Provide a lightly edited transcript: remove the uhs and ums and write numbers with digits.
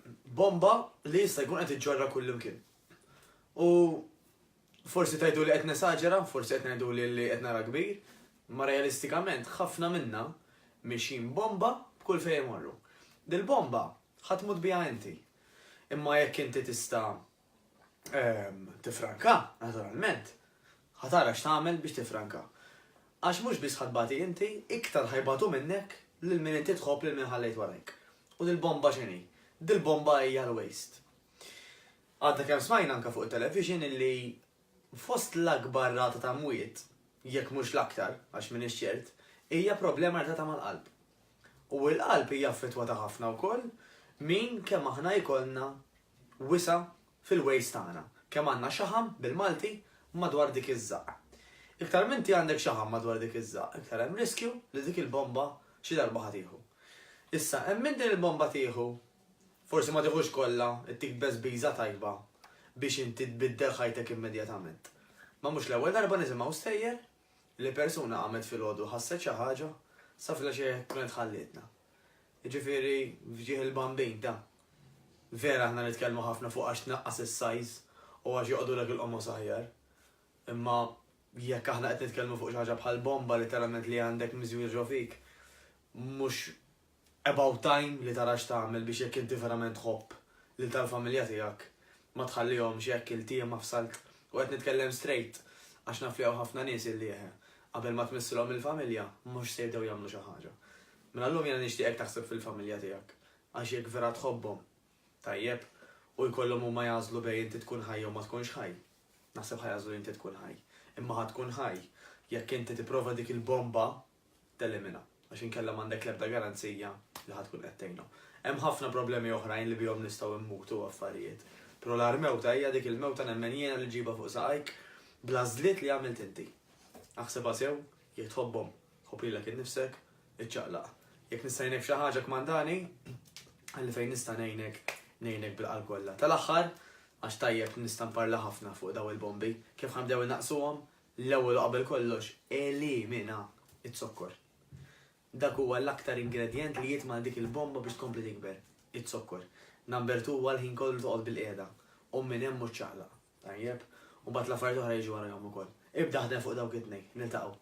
bomba li jista' jkun qed iġġorra kullimkien. U forsi tajdu li qed nesaġera, forsi qed ngħidu li qed nara kbir, ma realistikament ħafna minna mixin bomba b'kull fejn imorru. Dil-bomba ħatmut biha inti. Imma jekk inti tista' tifranka, naturalment, ħatara x'tagħmel biex tifranka. Għax mhux biss ħadbati inti, iktar ħajbatu minnek lil min inti tħobb lil min ħallejt warajk. U dil-bomba x'inhi? Dil-bomba hija l-waste. Għadda kemm smajna anke fuq it-television illi fost l-akbar rata ta' mwiet, jekk mhux l-aktar, għax m'iniex ċert, hija problema rata mal-qalb. U l-qalb hija affettwata ħafna wkoll min kemm aħna jkollna wisa fil-waste tagħna. Kemm għandna xaħam bil-Malti madwar dik iż-żaq. Iktar minti għandek xaħam madwar dik iż-żaq, iktar hemm riskju li dik il-bomba xi darba ħatieħu. Issa, hemm min din il-bomba tieħu, forsi ma tieħux kollha, ittik beżbiża tajba biex inti tbiddel ħajtek immedjatament. Ma mhux l-ewwel darba nisimgħu stejjer li persuna qamet fil-għodu ħasset xi ħaġa sa fil-għaxej kienet ħallitna. Jiġifieri fġieħ il-bambin ta' vera aħna nitkellmu ħafna fuq għax tnaqqas is-sajż u għax joqgħodulek il-qomos aħjar. Imma jekk aħna qed nitkellmu fuq xi ħaġa bħal bomba literalment li għandek miżjur ġo fik, mhux about time li tara x'tagħmel biex jekk inti verament tħobb lil tal-familja tiegħek ma tħallihomx jekk il-tiem ma fsalt u qed nitkellem straight għax naf li hawn ħafna nies illi qabel ma tmissilhom il-familja mhux se jibdew jagħmlu xi ħaġa. Minn allum jiena nixtieqek taħseb fil-familja tiegħek għax jekk vera tħobbhom tajjeb u jkollhom huma jażlu bejn inti tkun ħaj jew ma tkunx ħaj. Naħseb ħajażlu inti tkun ħaj. Imma ħad tkun ħaj jekk inti tipprova dik il-bomba telimina għax inkella m'għandek l-ebda garanzija li ħad tkun qed tgħinhom. Hemm ħafna problemi oħrajn li bihom nistgħu immutu affarijiet. Però l-mewta hija dik il-mewta nemmen jiena li ġiba fuq saqajk bla żliet li għamilt inti. Aħsebha sew, jekk tħobbhom, ħobb lilek innifsek, iċċaqlaq. Jekk nista' ngħinek f'xi ħaġa kmandani, għalli fejn nista' ngħinek bil-qalb kollha. Tal-aħħar, għax tajjeb nista' nparla ħafna fuq daw il-bombi, kif ħanbdew innaqsuhom, l-ewwel qabel kollox elimina it-sokkor. Dak huwa l-aktar ingredient li jitma' dik il-bomba biex tkompli tikber, it-sokkor. Number 2 huwa l-ħin kollu toqgħod bil-qiegħda. U minn hemm mhux ċaqlaq. Tajjeb, u mbagħad l-affarijiet oħra jiġu warahom ukoll. Ibda ħdem fuq dawk it-tnejn, niltaqgħu.